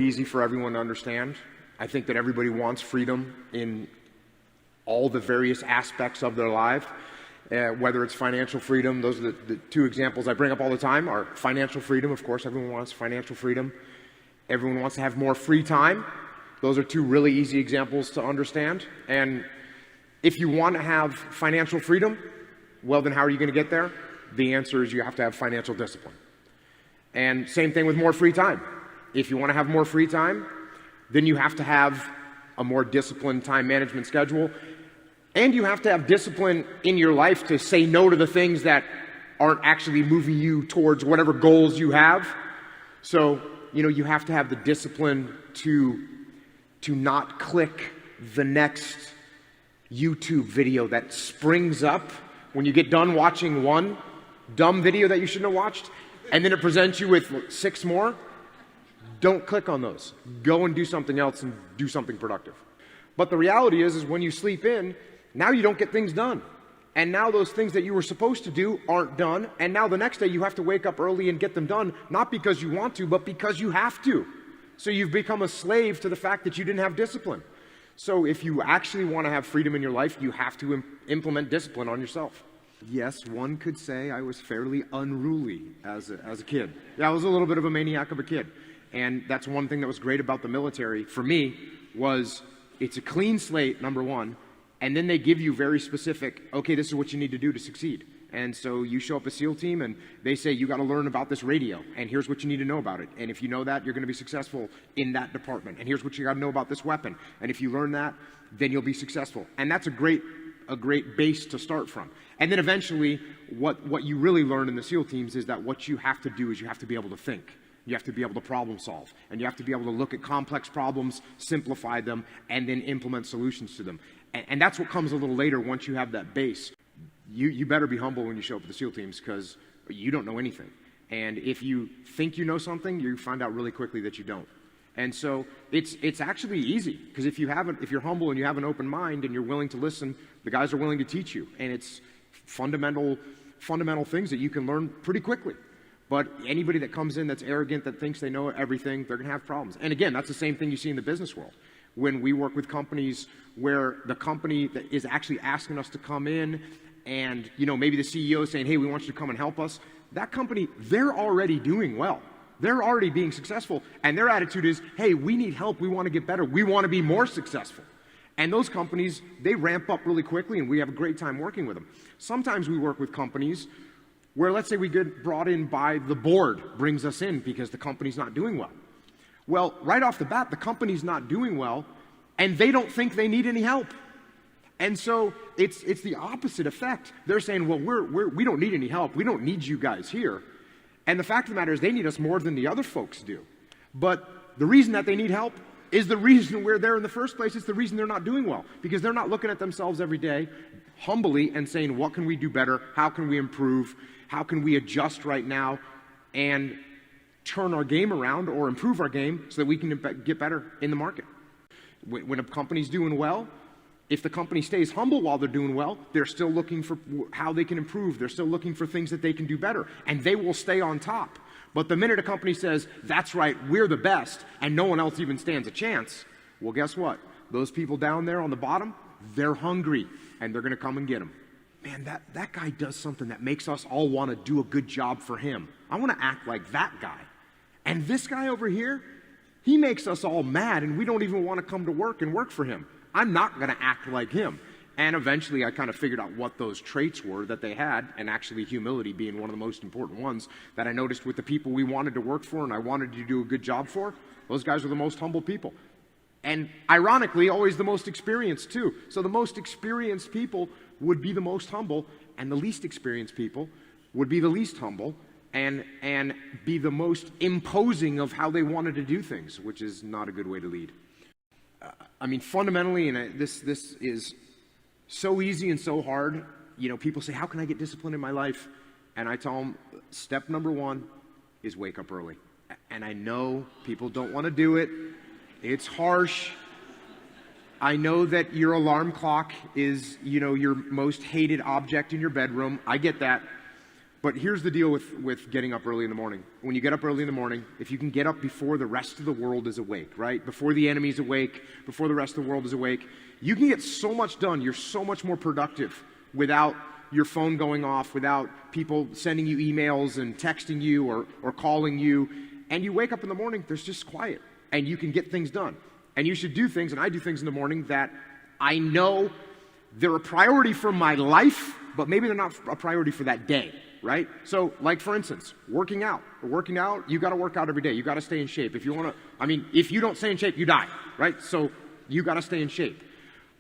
Easy for everyone to understand. I think that everybody wants freedom in all the various aspects of their life, whether it's financial freedom. Those are the two examples I bring up all the time are financial freedom. Of course, everyone wants financial freedom. Everyone wants to have more free time. Those are two really easy examples to understand. And if you want to have financial freedom, well, then how are you going to get there? The answer is you have to have financial discipline. And same thing with more free time. If you want to have more free time, then you have to have a more disciplined time management schedule. And you have to have discipline in your life to say no to the things that aren't actually moving you towards whatever goals you have. So, you have to have the discipline to not click the next YouTube video that springs up when you get done watching one dumb video that you shouldn't have watched, and then it presents you with 6 more. Don't click on those. Go and do something else and do something productive. But the reality is when you sleep in, now you don't get things done. And now those things that you were supposed to do aren't done. And now the next day you have to wake up early and get them done, not because you want to, but because you have to. So you've become a slave to the fact that you didn't have discipline. So if you actually want to have freedom in your life, you have to implement discipline on yourself. Yes, one could say I was fairly unruly as a kid. Yeah, I was a little bit of a maniac of a kid. And that's one thing that was great about the military for me was it's a clean slate, number one, and then they give you very specific, okay, this is what you need to do to succeed. And so you show up a SEAL team and they say, you got to learn about this radio, and here's what you need to know about it. And if you know that, you're going to be successful in that department. And here's what you got to know about this weapon. And if you learn that, then you'll be successful. And that's a great base to start from. And then eventually, what you really learn in the SEAL teams is that what you have to do is you have to be able to think. You have to be able to problem solve, and you have to be able to look at complex problems, simplify them, and then implement solutions to them. And that's what comes a little later once you have that base. You better be humble when you show up at the SEAL teams because you don't know anything. And if you think you know something, you find out really quickly that you don't. And so it's actually easy because if you're humble and you have an open mind and you're willing to listen, the guys are willing to teach you. And it's fundamental things that you can learn pretty quickly. But anybody that comes in that's arrogant, that thinks they know everything, they're going to have problems. And again, that's the same thing you see in the business world. When we work with companies where the company that is actually asking us to come in and, maybe the CEO is saying, hey, we want you to come and help us. That company, they're already doing well. They're already being successful. And their attitude is, hey, we need help. We want to get better. We want to be more successful. And those companies, they ramp up really quickly and we have a great time working with them. Sometimes we work with companies where let's say we get brought in by the board, brings us in because the company's not doing well. Well, right off the bat, the company's not doing well, and they don't think they need any help. And so it's the opposite effect. They're saying, well, we don't need any help. We don't need you guys here. And the fact of the matter is they need us more than the other folks do. But the reason that they need help is the reason we're there in the first place. It's the reason they're not doing well, because they're not looking at themselves every day humbly and saying, what can we do better? How can we improve? How can we adjust right now and turn our game around or improve our game so that we can get better in the market? When a company's doing well, if the company stays humble while they're doing well, they're still looking for how they can improve. They're still looking for things that they can do better, and they will stay on top. But the minute a company says, that's right, we're the best, and no one else even stands a chance, well, guess what? Those people down there on the bottom, they're hungry, and they're going to come and get them. Man, that guy does something that makes us all want to do a good job for him. I want to act like that guy. And this guy over here, he makes us all mad, and we don't even want to come to work and work for him. I'm not going to act like him. And eventually I kind of figured out what those traits were that they had, and actually humility being one of the most important ones that I noticed with the people we wanted to work for and I wanted to do a good job for. Those guys were the most humble people. And ironically, always the most experienced too. So the most experienced people would be the most humble, and the least experienced people would be the least humble and be the most imposing of how they wanted to do things, which is not a good way to lead. Fundamentally, and this is so easy and so hard. People say, how can I get discipline in my life? And I tell them, step number 1 is wake up early. And I know people don't want to do it. It's harsh. I know that your alarm clock is, your most hated object in your bedroom. I get that. But here's the deal with getting up early in the morning. When you get up early in the morning, if you can get up before the rest of the world is awake, right? Before the enemy's awake, before the rest of the world is awake, you can get so much done. You're so much more productive without your phone going off, without people sending you emails and texting you or calling you. And you wake up in the morning, there's just quiet, and you can get things done. And you should do things, and I do things in the morning that I know they're a priority for my life, but maybe they're not a priority for that day, right? So, like for instance, working out. Working out, you got to work out every day. You got to stay in shape. If you want to, if you don't stay in shape, you die, right? So you got to stay in shape.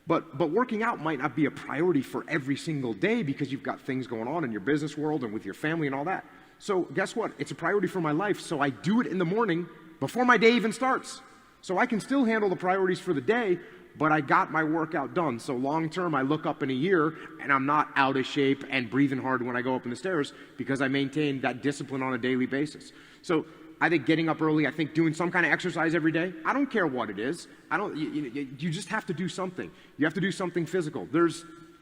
But working out might not be a priority for every single day because you've got things going on in your business world and with your family and all that. So guess what? It's a priority for my life, so I do it in the morning before my day even starts. So I can still handle the priorities for the day, but I got my workout done. So long term, I look up in a year and I'm not out of shape and breathing hard when I go up in the stairs because I maintain that discipline on a daily basis. So I think getting up early, I think doing some kind of exercise every day, I don't care what it is. You just have to do something. You have to do something physical.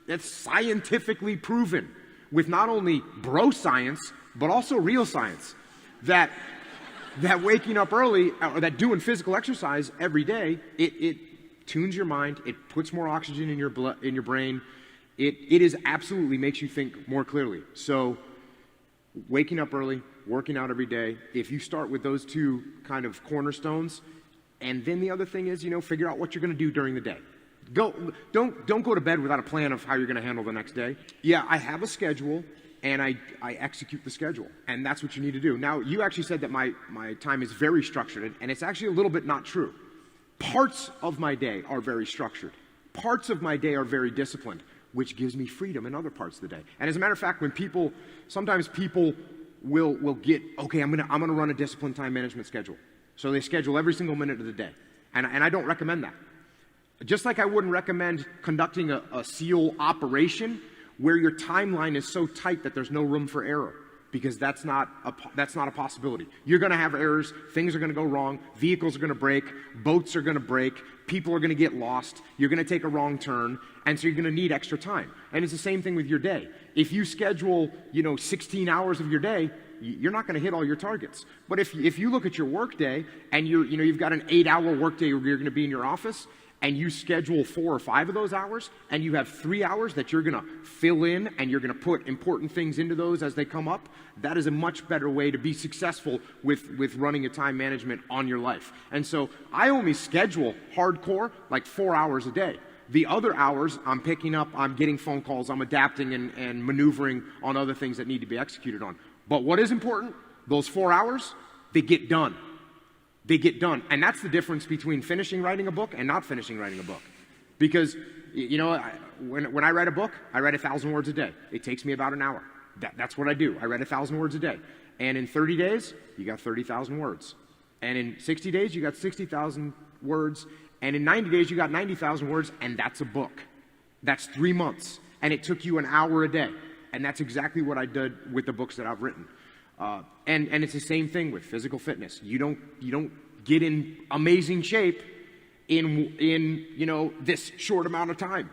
It's scientifically proven with not only bro science, but also real science that waking up early or that doing physical exercise every day, it tunes your mind, it puts more oxygen in your blood, in your brain. It is absolutely makes you think more clearly. So waking up early, working out every day, if you start with those two kind of cornerstones, and then the other thing is, figure out what you're going to do during the day. Don't go to bed without a plan of how you're going to handle the next day. Yeah, I have a schedule, and I execute the schedule, and that's what you need to do. Now, you actually said that my time is very structured, and it's actually a little bit not true. Parts of my day are very structured. Parts of my day are very disciplined, which gives me freedom in other parts of the day. And as a matter of fact, sometimes people will get, okay, I'm gonna run a disciplined time management schedule. So they schedule every single minute of the day. And I don't recommend that. Just like I wouldn't recommend conducting a SEAL operation where your timeline is so tight that there's no room for error, because that's not a possibility. You're going to have errors, things are going to go wrong, vehicles are going to break, boats are going to break, people are going to get lost, you're going to take a wrong turn, and so you're going to need extra time. And it's the same thing with your day. If you schedule, 16 hours of your day, you're not going to hit all your targets. But if you look at your work day and you've got an 8-hour work day where you're going to be in your office, and you schedule 4 or 5 of those hours, and you have 3 hours that you're going to fill in, and you're going to put important things into those as they come up, that is a much better way to be successful with running a time management on your life. And so I only schedule hardcore like 4 hours a day. The other hours, I'm picking up, I'm getting phone calls, I'm adapting and maneuvering on other things that need to be executed on. But what is important, those 4 hours, they get done. They get done. And that's the difference between finishing writing a book and not finishing writing a book. Because, when I write a book, I write 1,000 words a day. It takes me about an hour. That's what I do. I write 1,000 words a day. And in 30 days, you got 30,000 words. And in 60 days, you got 60,000 words. And in 90 days, you got 90,000 words, and that's a book. That's 3 months. And it took you an hour a day. And that's exactly what I did with the books that I've written. And it's the same thing with physical fitness. You don't get in amazing shape in this short amount of time,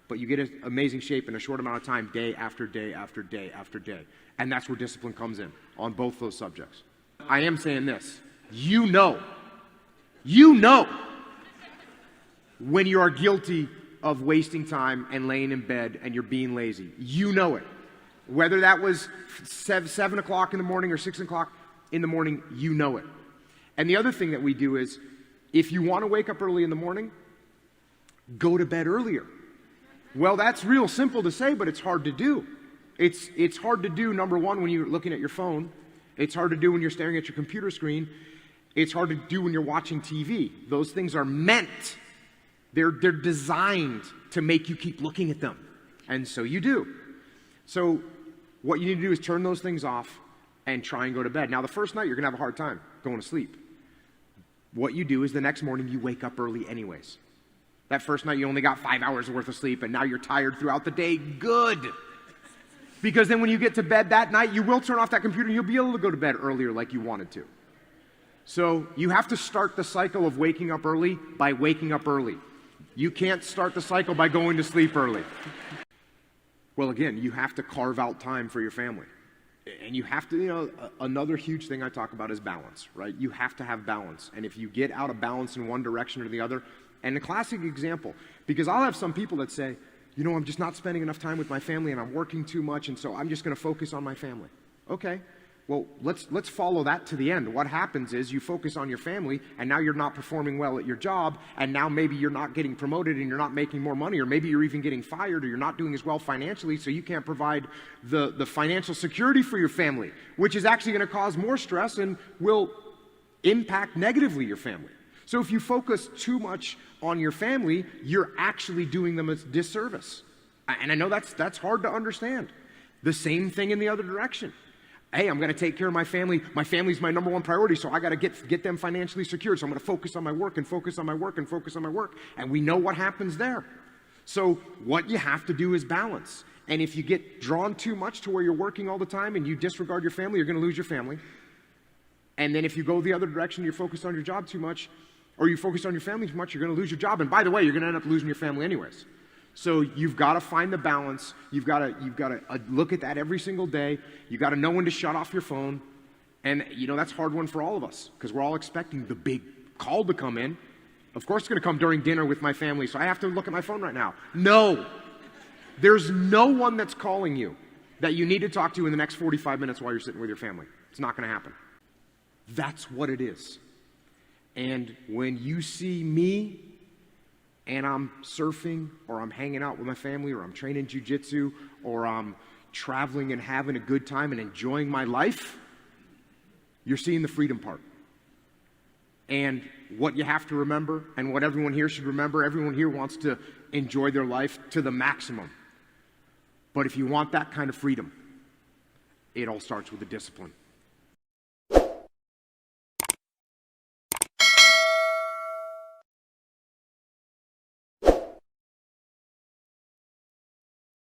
but you get in amazing shape in a short amount of time, day after day after day after day. And that's where discipline comes in on both those subjects. I am saying this, you know when you are guilty of wasting time and laying in bed and you're being lazy. You know it. Whether that was 7 o'clock in the morning or 6 o'clock in the morning, you know it. And the other thing that we do is, if you want to wake up early in the morning, go to bed earlier. Well, that's real simple to say, but it's hard to do. It's hard to do, number one, when you're looking at your phone. It's hard to do when you're staring at your computer screen. It's hard to do when you're watching TV. Those things are meant. They're designed to make you keep looking at them. And so you do. So what you need to do is turn those things off and try and go to bed. Now, the first night, you're going to have a hard time going to sleep. What you do is the next morning, you wake up early anyways. That first night, you only got 5 hours worth of sleep, and now you're tired throughout the day. Good. Because then when you get to bed that night, you will turn off that computer, and you'll be able to go to bed earlier like you wanted to. So you have to start the cycle of waking up early by waking up early. You can't start the cycle by going to sleep early. Well, again, you have to carve out time for your family. And you have to, another huge thing I talk about is balance, right? You have to have balance. And if you get out of balance in one direction or the other, and a classic example, because I'll have some people that say, I'm just not spending enough time with my family and I'm working too much, and so I'm just going to focus on my family. Okay, well, let's follow that to the end. What happens is you focus on your family, and now you're not performing well at your job, and now maybe you're not getting promoted and you're not making more money, or maybe you're even getting fired, or you're not doing as well financially, so you can't provide the financial security for your family, which is actually going to cause more stress and will impact negatively your family. So if you focus too much on your family, you're actually doing them a disservice. And I know that's hard to understand. The same thing in the other direction. Hey, I'm going to take care of my family. My family's my number one priority, so I got to get them financially secured. So I'm going to focus on my work and focus on my work and focus on my work. And we know what happens there. So what you have to do is balance. And if you get drawn too much to where you're working all the time and you disregard your family, you're going to lose your family. And then if you go the other direction, you're focused on your job too much, or you focus on your family too much, you're going to lose your job. And by the way, you're going to end up losing your family anyways. So you've got to find the balance. You've got to look at that every single day. You've got to know when to shut off your phone. And, that's a hard one for all of us because we're all expecting the big call to come in. Of course it's going to come during dinner with my family, so I have to look at my phone right now. No. There's no one that's calling you that you need to talk to in the next 45 minutes while you're sitting with your family. It's not going to happen. That's what it is. And when you see me and I'm surfing, or I'm hanging out with my family, or I'm training jiu-jitsu, or I'm traveling and having a good time and enjoying my life, you're seeing the freedom part. And what you have to remember, and what everyone here should remember, everyone here wants to enjoy their life to the maximum. But if you want that kind of freedom, it all starts with a discipline.